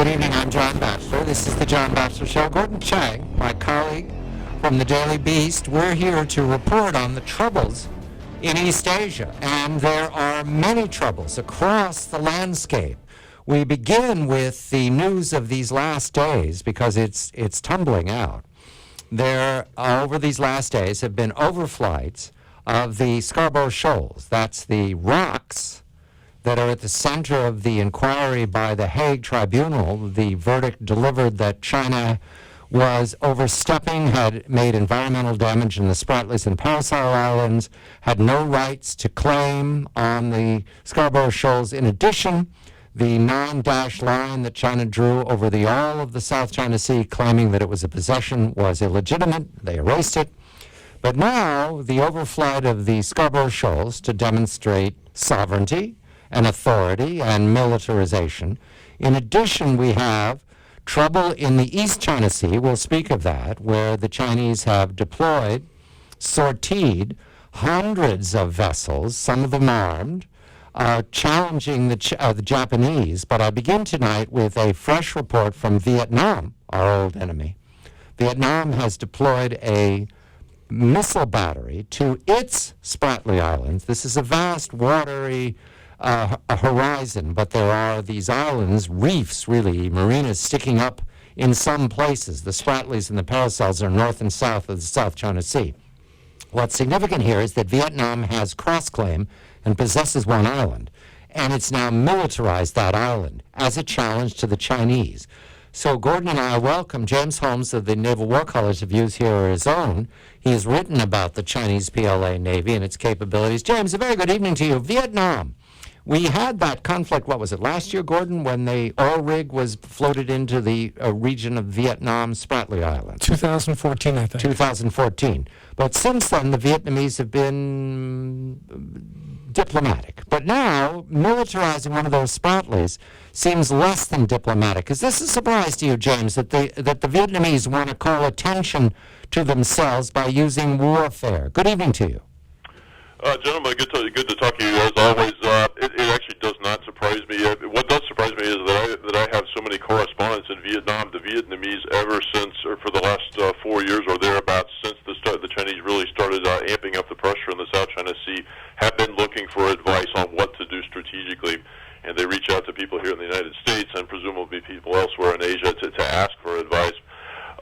Good evening, I'm John Batchelor. This is the John Batchelor Show. Gordon Chang, my colleague from the Daily Beast, we're here to report on the troubles in East Asia. And there are many troubles across the landscape. We begin with the news of these last days because it's tumbling out. There, over these last days, have been overflights of the Scarborough Shoals. That's the rocks that are at the center of the inquiry by the Hague Tribunal. The verdict delivered that China was overstepping, had made environmental damage in the Spratlys and Paracel Islands, had no rights to claim on the Scarborough Shoals. In addition, the non-dashed line that China drew over the all of the South China Sea, claiming that it was a possession, was illegitimate. They erased it. But now, the overflight of the Scarborough Shoals to demonstrate sovereignty and authority and militarization. In addition, we have trouble in the East China Sea, we'll speak of that, where the Chinese have deployed, sortied hundreds of vessels, some of them armed, challenging the Japanese. But I begin tonight with a fresh report from Vietnam, our old enemy. Vietnam has deployed a missile battery to its Spratly Islands. This is a vast, watery a horizon, but there are these islands, reefs really, marinas sticking up in some places. The Spratlys and the Paracels are north and south of the South China Sea. What's significant here is that Vietnam has cross-claim and possesses one island, and it's now militarized that island as a challenge to the Chinese. So Gordon and I welcome James Holmes of the Naval War College. Views here are his own. He has written about the Chinese PLA Navy and its capabilities. James, a very good evening to you. Vietnam. We had that conflict, what was it, last year, Gordon, when the oil rig was floated into the region of Vietnam, Spratly Islands? 2014, I think. 2014. But since then, the Vietnamese have been diplomatic. But now, militarizing one of those Spratlys seems less than diplomatic. Is this a surprise to you, James, that the Vietnamese want to call attention to themselves by using warfare? Good evening to you. Gentlemen, good to talk to you as always. It actually does not surprise me. What does surprise me is that I have so many correspondents in Vietnam. The Vietnamese, ever since, or for the last 4 years or thereabouts, since the Chinese really started amping up the pressure in the South China Sea, have been looking for advice on what to do strategically. And they reach out to people here in the United States and presumably people elsewhere in Asia to ask for advice.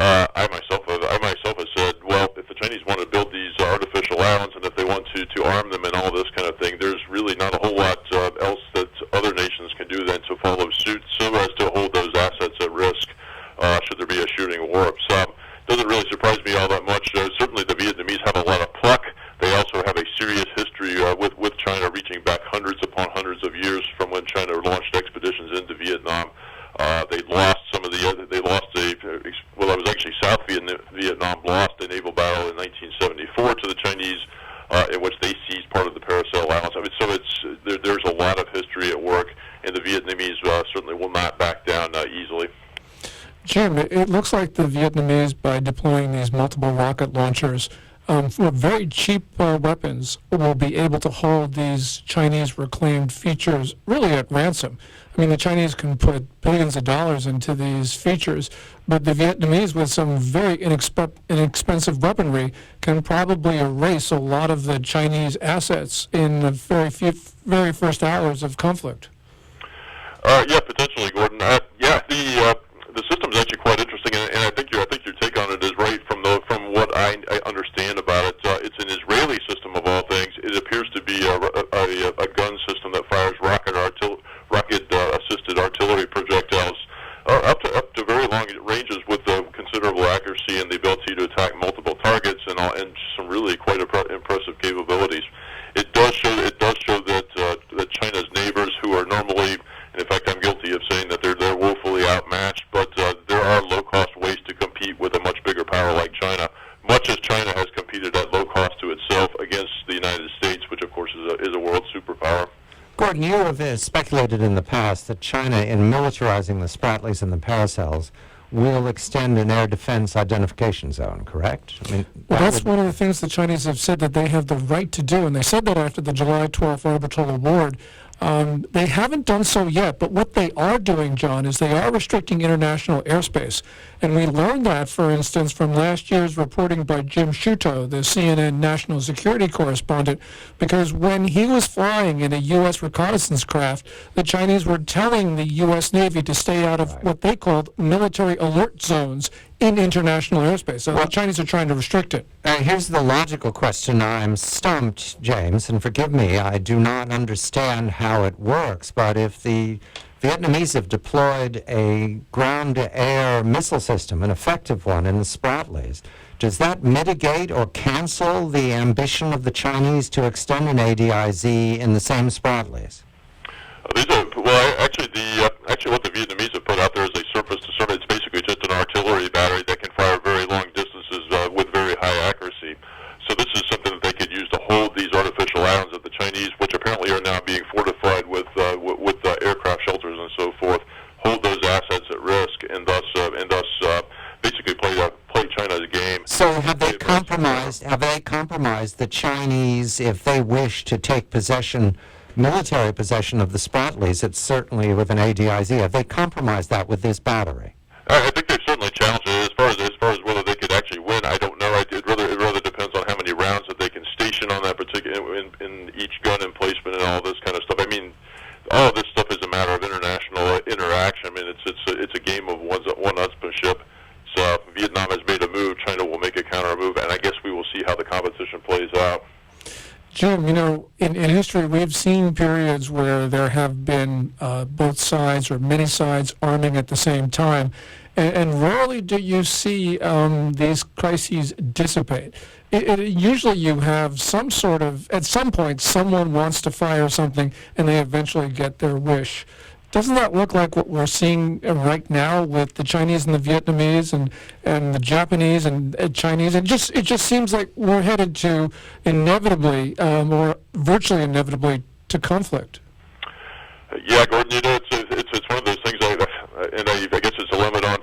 I myself have said, well, if the Chinese want to build these artificial islands and if they want to arm them and all this kind of thing, there's really not a whole lot else that other nations can do than to follow suit so as to hold those assets at risk should there be a shooting war. So it doesn't really surprise me all that much. Certainly the Vietnamese have a lot of pluck. They also have a serious history with China reaching back hundreds upon hundreds of years from when China launched expeditions into Vietnam. They lost some of the they lost well, it was actually South Vietnam lost a naval battle in 1974 to the Chinese, in which they seized part of the Paracel Islands. I mean, so there's a lot of history at work, and the Vietnamese certainly will not back down easily. Jim, it looks like the Vietnamese, by deploying these multiple rocket launchers, for very cheap weapons, will be able to hold these Chinese reclaimed features really at ransom. I mean, the Chinese can put billions of dollars into these features, but the Vietnamese, with some very inexpensive weaponry, can probably erase a lot of the Chinese assets in the very first hours of conflict. Yeah, potentially, Gordon. The system is actually quite interesting, and I think your take on it is right from what I understand about it. It's an Israeli system of all things. It appears to be a gun system that fires rocket-assisted artillery projectiles up to very long ranges with considerable accuracy and the ability to attack multiple targets and some really quite impressive capabilities. It does show that China's neighbors, who are normally, and in fact I'm guilty of saying that they're woefully outmatched, but there are low-cost ways to compete with a much bigger power like China, much as China has competed at low cost to itself against the United States, which of course is a world superpower. Gordon, you have speculated in the past that China, in militarizing the Spratlys and the Paracels, will extend an air defense identification zone, correct? I mean, well, that's one of the things the Chinese have said that they have the right to do, and they said that after the July 12th orbital award. They haven't done so yet, but what they are doing, John, is they are restricting international airspace. And we learned that, for instance, from last year's reporting by Jim Sciutto, the CNN national security correspondent, because when he was flying in a U.S. reconnaissance craft, the Chinese were telling the U.S. Navy to stay out of what they called military alert zones in international airspace. So the Chinese are trying to restrict it. Here's the logical question. I'm stumped, James, and forgive me, I do not understand how it works, but if the Vietnamese have deployed a ground-to-air missile system, an effective one, in the Spratlys, does that mitigate or cancel the ambition of the Chinese to extend an ADIZ in the same Spratlys? Actually, what the Vietnamese have put out there is a surface-to-surface. It's basically just an artillery battery that can fire very long distances with very high accuracy. So this is something that they could use to hold these artificial islands that the Chinese, which apparently are now being fortified with aircraft shelters and so forth, hold those assets at risk, and thus basically play China's game. So have they compromised the Chinese if they wish to take military possession of the Spratlys? It's certainly with an ADIZ. Have they compromised that with this battery? I think they've certainly challenged it. As far as whether they could actually win, I don't know. It rather depends on how many rounds that they can station on that particular in each gun emplacement and all this kind of stuff. I mean, all of this stuff is a matter of international interaction. I mean, it's a game of one-upsmanship. So Vietnam has made a move. China will make a counter move, and I guess we will see how the competition plays out. Jim, in history, we've seen periods where there have been both sides or many sides arming at the same time, and rarely do you see these crises dissipate. Usually you have some sort of, at some point, someone wants to fire something, and they eventually get their wish. Doesn't that look like what we're seeing right now with the Chinese and the Vietnamese and the Japanese and Chinese? It just seems like we're headed to inevitably, or virtually inevitably, to conflict. Yeah, Gordon, it's one of those things, I guess it's a limit on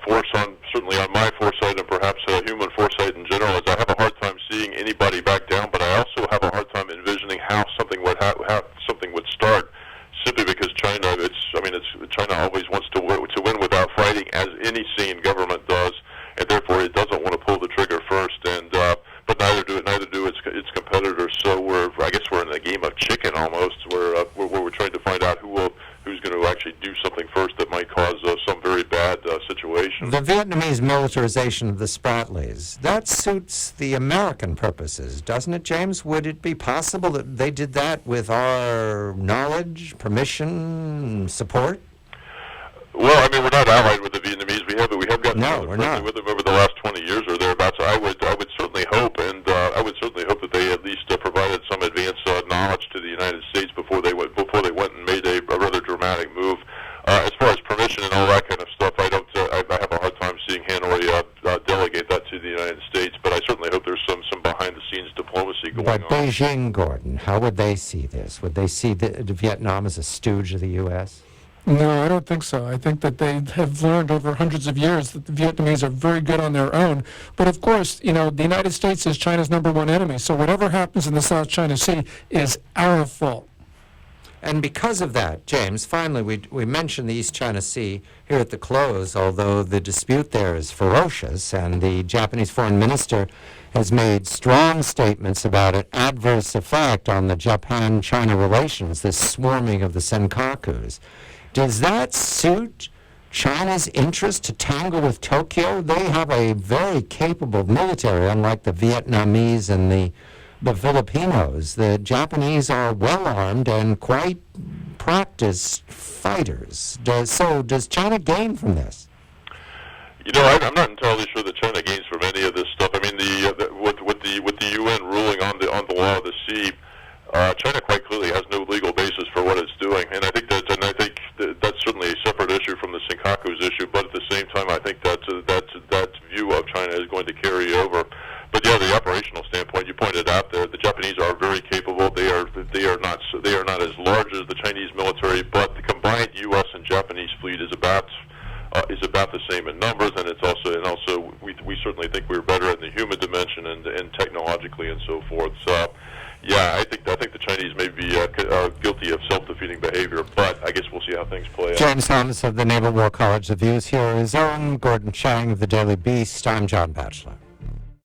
certainly on my foresight and perhaps human foresight in general, is I have a hard time seeing anybody back down, but I also have a hard time envisioning how something would start. Simply because China always wants to win without fighting, as any sane government does, and therefore it doesn't want to pull the trigger first. And but neither do its competitors. So I guess we're in a game of chicken almost, where we're trying to find out who's going to actually do something first that might cause some very bad situation. The Vietnamese militarization of the Spratlys, that suits the American purposes, doesn't it, James? Would it be possible that they did that with our knowledge, permission, support? Well, I mean, we're not allied with the Vietnamese. We have gotten friendly with them over the last 20 years or thereabouts. I would certainly hope, that they at least provided some advance knowledge to the United States before they went and made a rather dramatic move. As far as permission and all that kind of stuff, I have a hard time seeing Hanoi delegate that to the United States. But I certainly hope there's some behind-the-scenes diplomacy going on. But Beijing, Gordon, how would they see this? Would they see Vietnam as a stooge of the U.S.? No, I don't think so. I think that they have learned over hundreds of years that the Vietnamese are very good on their own. But of course, the United States is China's #1 enemy. So whatever happens in the South China Sea is our fault. And because of that, James, finally, we mentioned the East China Sea here at the close, although the dispute there is ferocious, and the Japanese foreign minister has made strong statements about an adverse effect on the Japan-China relations, this swarming of the Senkakus. Does that suit China's interest to tangle with Tokyo? They have a very capable military, unlike the Vietnamese and the Filipinos. The Japanese are well-armed and quite practiced fighters. Does China gain from this? I'm not entirely sure that China gains from any of this stuff. I mean, with the UN ruling on the law of the sea, China quite clearly has no legal basis for what it's doing, and I think that's certainly a separate issue from the Senkaku's issue. But at the same time, I think that view of China is going to carry over. But yeah, the operational standpoint, you pointed out there, the Japanese are very capable. They are not as large as the Chinese military, but the combined U.S. and Japanese fleet is about the same in numbers, and we certainly think we're better in the human dimension and technologically and so forth. So Yeah, I think the Chinese may be guilty of self-defeating behavior, but I guess we'll see how things play out. James Holmes of the Naval War College. The views here is on Gordon Chang of the Daily Beast. I'm John Batchelor.